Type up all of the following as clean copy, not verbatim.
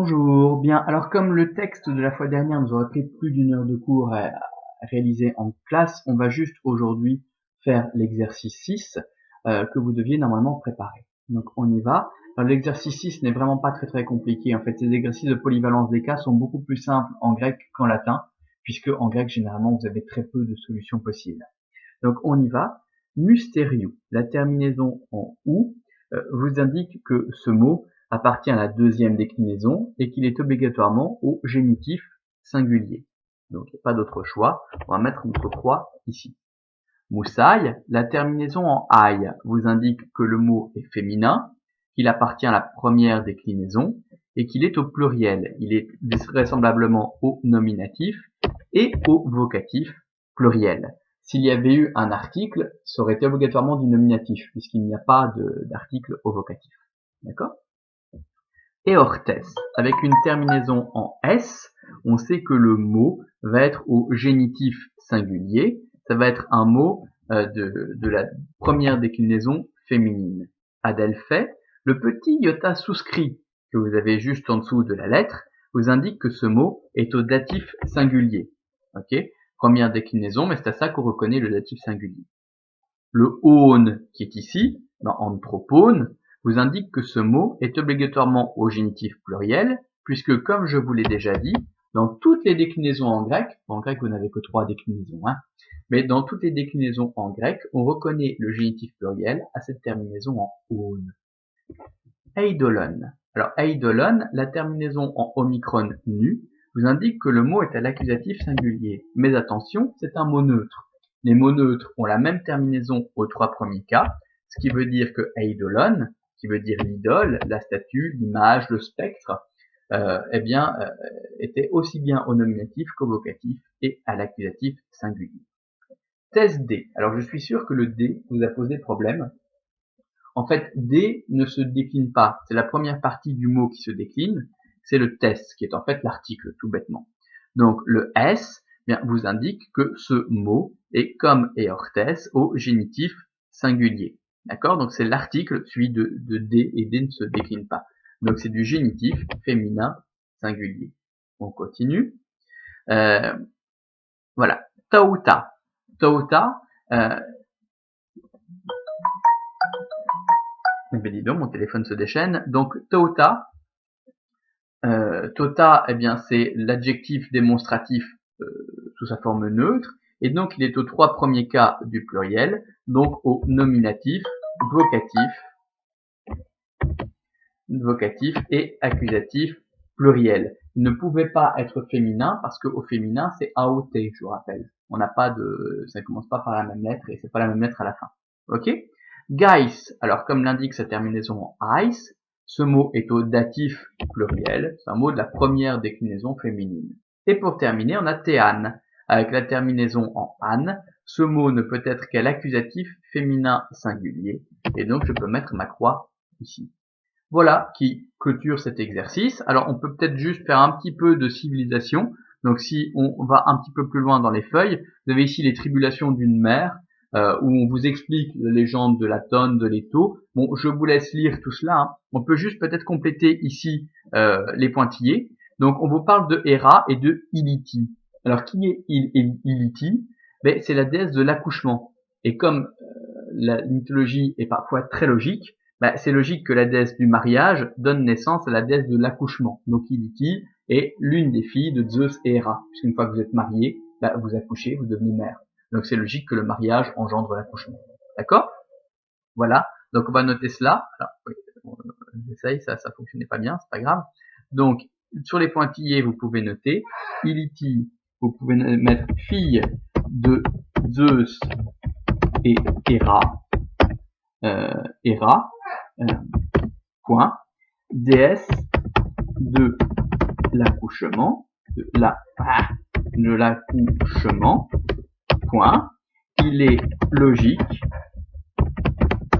Bonjour, bien, alors comme le texte de la fois dernière nous aurait pris plus d'une heure de cours à réaliser en classe, on va juste aujourd'hui faire l'exercice 6 que vous deviez normalement préparer. Donc on y va. Alors l'exercice 6 n'est vraiment pas très compliqué. En fait, ces exercices de polyvalence des cas sont beaucoup plus simples en grec qu'en latin, puisque en grec généralement vous avez très peu de solutions possibles. Donc on y va. Musteriou, la terminaison en ou, vous indique que ce mot appartient à la deuxième déclinaison et qu'il est obligatoirement au génitif singulier. Donc il n'y a pas d'autre choix, on va mettre notre croix ici. Moussaï, la terminaison en aïe vous indique que le mot est féminin, qu'il appartient à la première déclinaison et qu'il est au pluriel. Il est vraisemblablement au nominatif et au vocatif pluriel. S'il y avait eu un article, ça aurait été obligatoirement du nominatif, puisqu'il n'y a pas d'article au vocatif. D'accord? Eortes, avec une terminaison en S, on sait que le mot va être au génitif singulier. Ça va être un mot de la première déclinaison féminine. Adelphi, le petit iota souscrit que vous avez juste en dessous de la lettre vous indique que ce mot est au datif singulier. Ok, première déclinaison, mais c'est à ça qu'on reconnaît le datif singulier. Le aune qui est ici, dans anthropone, vous indique que ce mot est obligatoirement au génitif pluriel, puisque comme je vous l'ai déjà dit, dans toutes les déclinaisons en grec vous n'avez que 3 déclinaisons, mais dans toutes les déclinaisons en grec, on reconnaît le génitif pluriel à cette terminaison en aune. Eidolon. Alors eidolon, la terminaison en omicron nu, vous indique que le mot est à l'accusatif singulier. Mais attention, c'est un mot neutre. Les mots neutres ont la même terminaison aux 3 premiers cas, ce qui veut dire que eidolon, qui veut dire l'idole, la statue, l'image, le spectre, était aussi bien au nominatif qu'au vocatif et à l'accusatif singulier. Thèse D. Alors je suis sûr que le D vous a posé problème. En fait, D ne se décline pas. C'est la première partie du mot qui se décline. C'est le test, qui est en fait l'article, tout bêtement. Donc, le S vous indique que ce mot est comme eortes au génitif singulier. D'accord? Donc, c'est l'article suivi de D, et D ne se décline pas. Donc, c'est du génitif féminin singulier. On continue. Voilà. Tauta. Tauta, ben dis donc, mon téléphone se déchaîne. Donc, tota, c'est l'adjectif démonstratif sous sa forme neutre, et donc il est aux 3 premiers cas du pluriel, donc au nominatif, vocatif et accusatif pluriel. Il ne pouvait pas être féminin parce qu'au féminin c'est AOT, je vous rappelle. On n'a pas de, ça ne commence pas par la même lettre et c'est pas la même lettre à la fin. Ok? Guys, alors comme l'indique sa terminaison en ice, ce mot est au datif pluriel, c'est un mot de la première déclinaison féminine. Et pour terminer, on a théan, avec la terminaison en an, ce mot ne peut être qu'à l'accusatif féminin singulier, et donc je peux mettre ma croix ici. Voilà qui clôture cet exercice. Alors on peut peut-être juste faire un petit peu de civilisation. Donc si on va un petit peu plus loin dans les feuilles, vous avez ici les tribulations d'une mère, où on vous explique la légende de la tonne, de l'étau. Bon, je vous laisse lire tout cela. On peut juste peut-être compléter ici les pointillés. Donc on vous parle de Héra et de Iliti. Alors qui est Iliti? C'est la déesse de l'accouchement. Et comme la mythologie est parfois très logique, c'est logique que la déesse du mariage donne naissance à la déesse de l'accouchement. Donc Iliti est l'une des filles de Zeus et Héra. Puisqu'une fois que vous êtes mariés, vous accouchez, vous devenez mère. Donc c'est logique que le mariage engendre l'accouchement. D'accord? Voilà. Donc on va noter cela. Alors, oui, j'essaye, ça fonctionnait pas bien, c'est pas grave. Donc sur les pointillés, vous pouvez noter Iliti, vous pouvez mettre fille de Zeus et Héra. Point, déesse de l'accouchement, de l'accouchement, point. Il est logique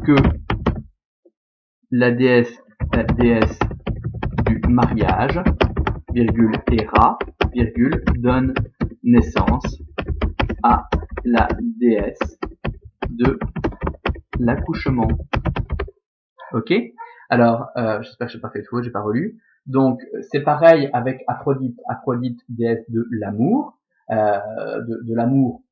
que la déesse du mariage, virgule Héra, virgule, donne naissance à la déesse de l'accouchement. Ok? Alors, j'espère que j'ai pas fait de faute, j'ai pas relu. Donc c'est pareil avec Aphrodite. Aphrodite, déesse de l'amour, de l'amour,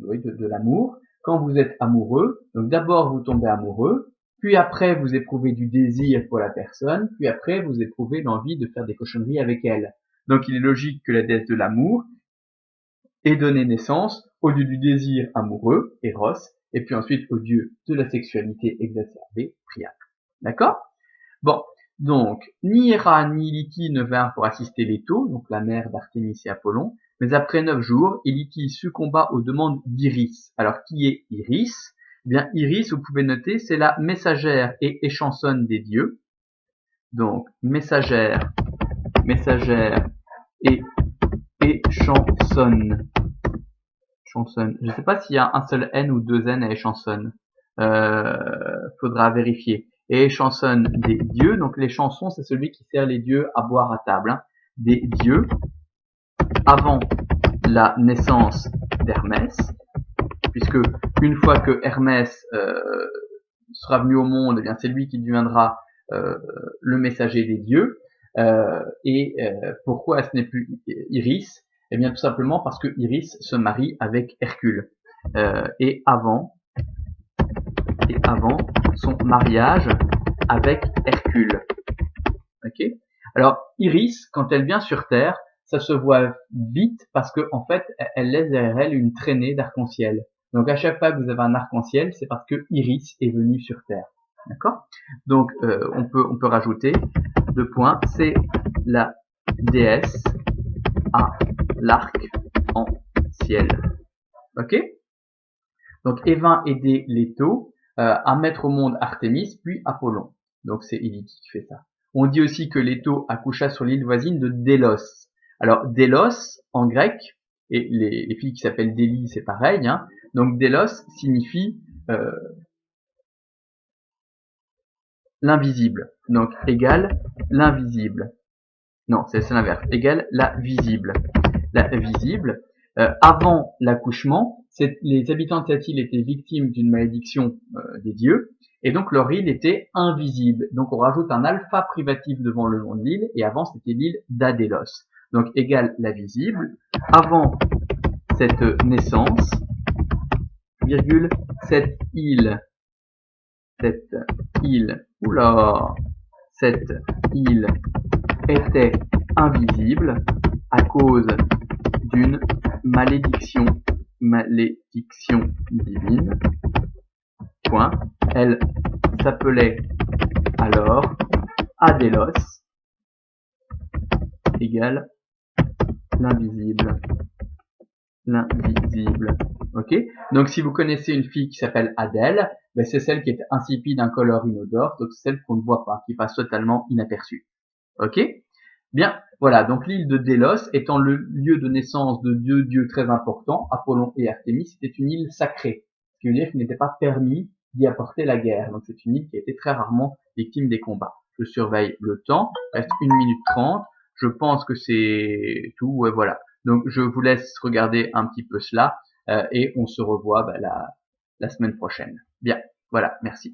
oui, de l'amour. Quand vous êtes amoureux, donc d'abord vous tombez amoureux, puis après vous éprouvez du désir pour la personne, puis après vous éprouvez l'envie de faire des cochonneries avec elle. Donc il est logique que la déesse de l'amour ait donné naissance au dieu du désir amoureux, Eros, et puis ensuite au dieu de la sexualité exacerbée, Priam. D'accord? Bon, donc, ni Héra ni Lytie ne vinrent pour assister Leto, donc la mère d'Artémis et Apollon, mais après 9 jours, Lytie succomba aux demandes d'Iris. Alors, qui est Iris? Eh bien, Iris, vous pouvez noter, c'est la messagère et échansonne des dieux. Donc, messagère et échansonne. Chansonne. Je ne sais pas s'il y a un seul N ou deux N à échansonne. Faudra vérifier. Et chansonne des dieux. Donc les chansons, c'est celui qui sert les dieux à boire à table. Hein. Des dieux avant la naissance d'Hermès, puisque une fois que Hermès sera venu au monde, eh bien c'est lui qui deviendra le messager des dieux. Pourquoi ce n'est plus Iris? Eh bien tout simplement parce que Iris se marie avec Hercule. Et avant son mariage avec Hercule. Ok? Alors Iris, quand elle vient sur Terre, ça se voit vite parce que en fait, elle laisse derrière elle une traînée d'arc-en-ciel. Donc à chaque fois que vous avez un arc-en-ciel, c'est parce que Iris est venue sur Terre. D'accord? Donc on peut rajouter 2 points. C'est la déesse à l'arc-en-ciel. Ok? Donc Évin aidait Leto à mettre au monde Artémis puis Apollon. Donc c'est Lytie qui fait ça. On dit aussi que Leto accoucha sur l'île voisine de Délos. Alors Délos en grec, et les filles qui s'appellent Délie c'est pareil, hein. Donc Délos signifie l'invisible. Donc égale l'invisible. Non, c'est l'inverse. Égale la visible. La visible. Avant l'accouchement, les habitants de cette île étaient victimes d'une malédiction des dieux, et donc leur île était invisible. Donc on rajoute un alpha privatif devant le nom de l'île, et avant c'était l'île d'Adélos. Donc égale la visible. Avant cette naissance, virgule, cette île, oula, cette île était invisible à cause d'une malédiction divine. Point. Elle s'appelait alors Adélos égale l'invisible. Ok? Donc si vous connaissez une fille qui s'appelle Adèle, ben c'est celle qui est insipide, incolore, inodore, donc c'est celle qu'on ne voit pas, qui passe totalement inaperçue. Ok? Bien, voilà, donc l'île de Délos étant le lieu de naissance de deux dieux très importants, Apollon et Artémis, c'était une île sacrée, ce qui veut dire qu'il n'était pas permis d'y apporter la guerre. Donc c'est une île qui a été très rarement victime des combats. Je surveille le temps, reste 1 minute 30, je pense que c'est tout, ouais, voilà. Donc je vous laisse regarder un petit peu cela, et on se revoit la semaine prochaine. Bien, voilà, merci.